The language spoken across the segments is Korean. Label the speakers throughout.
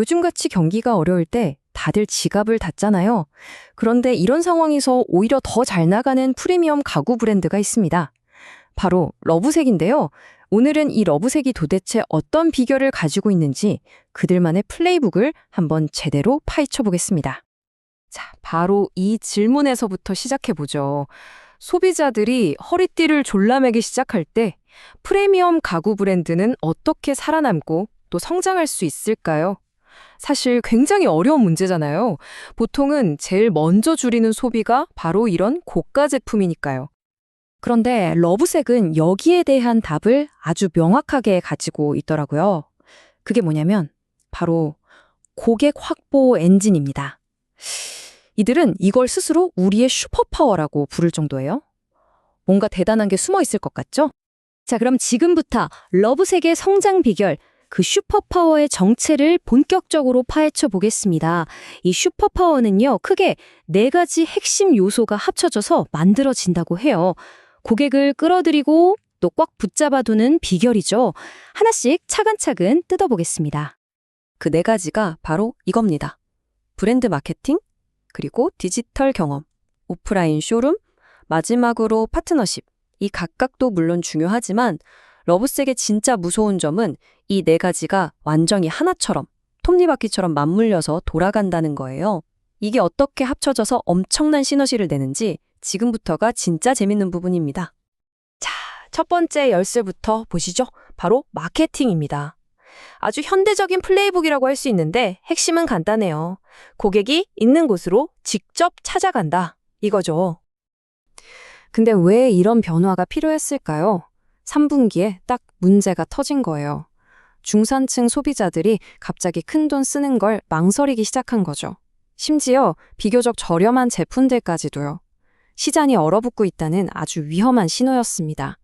Speaker 1: 요즘같이 경기가 어려울 때 다들 지갑을 닫잖아요. 그런데 이런 상황에서 오히려 더 잘 나가는 프리미엄 가구 브랜드가 있습니다. 바로 러브색인데요. 오늘은 이 러브색이 도대체 어떤 비결을 가지고 있는지 그들만의 플레이북을 한번 제대로 파헤쳐 보겠습니다. 자, 바로 이 질문에서부터 시작해 보죠. 소비자들이 허리띠를 졸라매기 시작할 때 프리미엄 가구 브랜드는 어떻게 살아남고 또 성장할 수 있을까요? 사실 굉장히 어려운 문제잖아요. 보통은 제일 먼저 줄이는 소비가 바로 이런 고가 제품이니까요. 그런데 러브색은 여기에 대한 답을 아주 명확하게 가지고 있더라고요. 그게 뭐냐면 바로 고객 확보 엔진입니다. 이들은 이걸 스스로 우리의 슈퍼파워라고 부를 정도예요. 뭔가 대단한 게 숨어 있을 것 같죠? 자, 그럼 지금부터 러브색의 성장 비결, 그 슈퍼파워의 정체를 본격적으로 파헤쳐 보겠습니다. 이 슈퍼파워는요, 크게 네 가지 핵심 요소가 합쳐져서 만들어진다고 해요. 고객을 끌어들이고 또 꽉 붙잡아두는 비결이죠. 하나씩 차근차근 뜯어보겠습니다. 그 네 가지가 바로 이겁니다. 브랜드 마케팅, 그리고 디지털 경험, 오프라인 쇼룸, 마지막으로 파트너십. 이 각각도 물론 중요하지만 러브색의 진짜 무서운 점은 이 네 가지가 완전히 하나처럼 톱니바퀴처럼 맞물려서 돌아간다는 거예요. 이게 어떻게 합쳐져서 엄청난 시너지를 내는지 지금부터가 진짜 재밌는 부분입니다. 자, 첫 번째 열쇠부터 보시죠. 바로 마케팅입니다. 아주 현대적인 플레이북이라고 할 수 있는데 핵심은 간단해요. 고객이 있는 곳으로 직접 찾아간다. 이거죠. 근데 왜 이런 변화가 필요했을까요? 3분기에 딱 문제가 터진 거예요. 중산층 소비자들이 갑자기 큰돈 쓰는 걸 망설이기 시작한 거죠. 심지어 비교적 저렴한 제품들까지도요. 시장이 얼어붙고 있다는 아주 위험한 신호였습니다.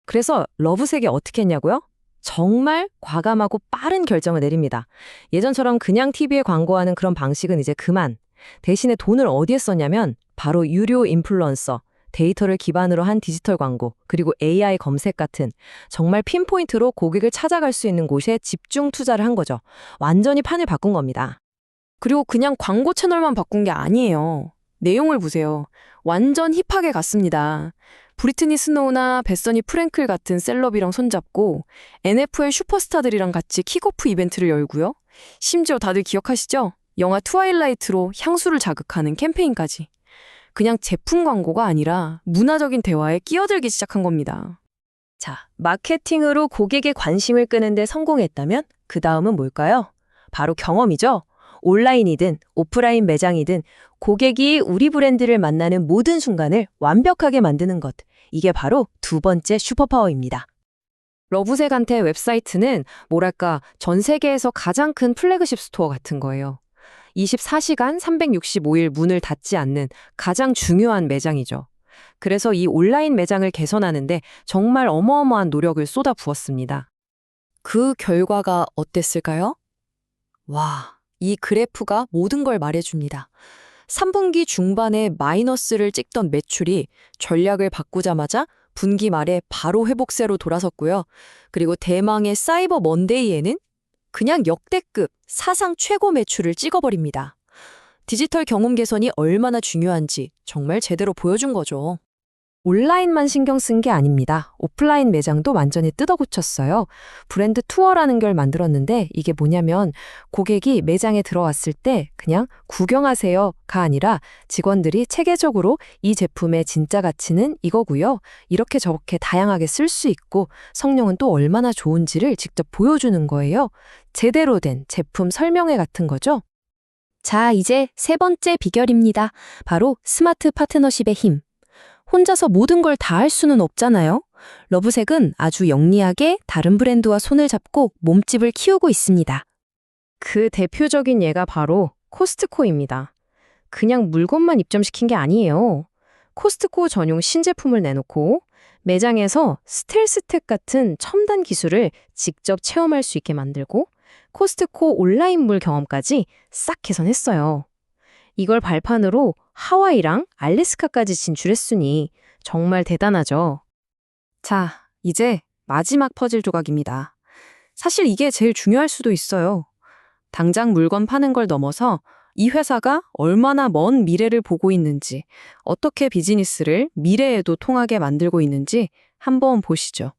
Speaker 1: 그래서 러브색이 어떻게 했냐고요? 정말 과감하고 빠른 결정을 내립니다. 예전처럼 그냥 TV에 광고하는 그런 방식은 이제 그만. 대신에 돈을 어디에 썼냐면 바로 유료 인플루언서, 데이터를 기반으로 한 디지털 광고, 그리고 AI 검색 같은 정말 핀포인트로 고객을 찾아갈 수 있는 곳에 집중 투자를 한 거죠. 완전히 판을 바꾼 겁니다. 그리고 그냥 광고 채널만 바꾼 게 아니에요. 내용을 보세요. 완전 힙하게 갔습니다. 브리트니 스노우나 베서니 프랭클 같은 셀럽이랑 손잡고 NFL 슈퍼스타들이랑 같이 킥오프 이벤트를 열고요. 심지어 다들 기억하시죠? 영화 트와일라이트로 향수를 자극하는 캠페인까지. 그냥 제품 광고가 아니라 문화적인 대화에 끼어들기 시작한 겁니다. 자, 마케팅으로 고객의 관심을 끄는데 성공했다면 그 다음은 뭘까요? 바로 경험이죠. 온라인이든 오프라인 매장이든 고객이 우리 브랜드를 만나는 모든 순간을 완벽하게 만드는 것. 이게 바로 두 번째 슈퍼파워입니다. 러브색한테 웹사이트는 뭐랄까 전 세계에서 가장 큰 플래그십 스토어 같은 거예요. 24시간 365일 문을 닫지 않는 가장 중요한 매장이죠. 그래서 이 온라인 매장을 개선하는데 정말 어마어마한 노력을 쏟아부었습니다. 그 결과가 어땠을까요? 와, 이 그래프가 모든 걸 말해줍니다. 3분기 중반에 마이너스를 찍던 매출이 전략을 바꾸자마자 분기 말에 바로 회복세로 돌아섰고요. 그리고 대망의 사이버 먼데이에는 그냥 역대급 사상 최고 매출을 찍어버립니다. 디지털 경험 개선이 얼마나 중요한지 정말 제대로 보여준 거죠. 온라인만 신경 쓴 게 아닙니다. 오프라인 매장도 완전히 뜯어고쳤어요. 브랜드 투어라는 걸 만들었는데 이게 뭐냐면 고객이 매장에 들어왔을 때 그냥 구경하세요가 아니라 직원들이 체계적으로 이 제품의 진짜 가치는 이거고요. 이렇게 저렇게 다양하게 쓸 수 있고 성능은 또 얼마나 좋은지를 직접 보여주는 거예요. 제대로 된 제품 설명회 같은 거죠. 자, 이제 세 번째 비결입니다. 바로 스마트 파트너십의 힘. 혼자서 모든 걸 다 할 수는 없잖아요. 러브색은 아주 영리하게 다른 브랜드와 손을 잡고 몸집을 키우고 있습니다. 그 대표적인 예가 바로 코스트코입니다. 그냥 물건만 입점시킨 게 아니에요. 코스트코 전용 신제품을 내놓고 매장에서 스텔스텍 같은 첨단 기술을 직접 체험할 수 있게 만들고 코스트코 온라인물 경험까지 싹 개선했어요. 이걸 발판으로 하와이랑 알래스카까지 진출했으니 정말 대단하죠. 자, 이제 마지막 퍼즐 조각입니다. 사실 이게 제일 중요할 수도 있어요. 당장 물건 파는 걸 넘어서 이 회사가 얼마나 먼 미래를 보고 있는지, 어떻게 비즈니스를 미래에도 통하게 만들고 있는지 한번 보시죠.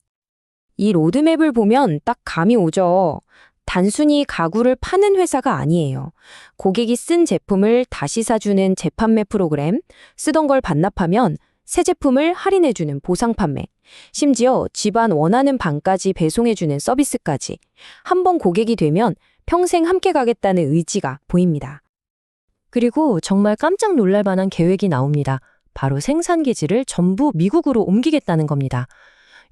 Speaker 1: 이 로드맵을 보면 딱 감이 오죠. 단순히 가구를 파는 회사가 아니에요. 고객이 쓴 제품을 다시 사주는 재판매 프로그램, 쓰던 걸 반납하면 새 제품을 할인해주는 보상 판매, 심지어 집안 원하는 방까지 배송해주는 서비스까지. 한 번 고객이 되면 평생 함께 가겠다는 의지가 보입니다. 그리고 정말 깜짝 놀랄 만한 계획이 나옵니다. 바로 생산 기지를 전부 미국으로 옮기겠다는 겁니다.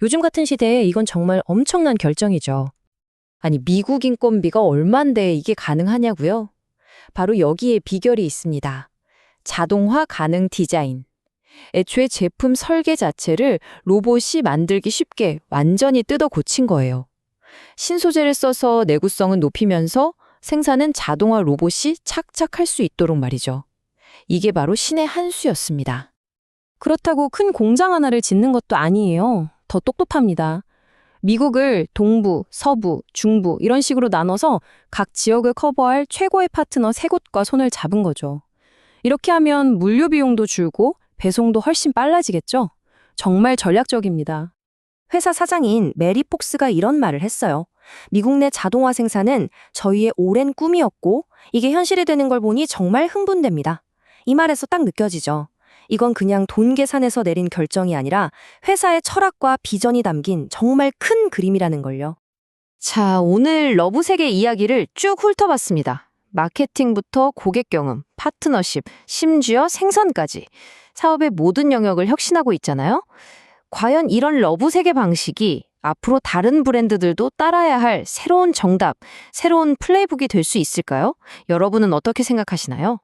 Speaker 1: 요즘 같은 시대에 이건 정말 엄청난 결정이죠. 아니, 미국 인건비가 얼만데 이게 가능하냐고요? 바로 여기에 비결이 있습니다. 자동화 가능 디자인. 애초에 제품 설계 자체를 로봇이 만들기 쉽게 완전히 뜯어 고친 거예요. 신소재를 써서 내구성은 높이면서 생산은 자동화 로봇이 착착 할 수 있도록 말이죠. 이게 바로 신의 한 수였습니다. 그렇다고 큰 공장 하나를 짓는 것도 아니에요. 더 똑똑합니다. 미국을 동부, 서부, 중부 이런 식으로 나눠서 각 지역을 커버할 최고의 파트너 3곳과 손을 잡은 거죠. 이렇게 하면 물류 비용도 줄고 배송도 훨씬 빨라지겠죠? 정말 전략적입니다. 회사 사장인 메리 폭스가 이런 말을 했어요. 미국 내 자동화 생산은 저희의 오랜 꿈이었고 이게 현실이 되는 걸 보니 정말 흥분됩니다. 이 말에서 딱 느껴지죠. 이건 그냥 돈 계산에서 내린 결정이 아니라 회사의 철학과 비전이 담긴 정말 큰 그림이라는 걸요. 자, 오늘 러브세계 이야기를 쭉 훑어봤습니다. 마케팅부터 고객 경험, 파트너십, 심지어 생산까지 사업의 모든 영역을 혁신하고 있잖아요. 과연 이런 러브세계 방식이 앞으로 다른 브랜드들도 따라야 할 새로운 정답, 새로운 플레이북이 될 수 있을까요? 여러분은 어떻게 생각하시나요?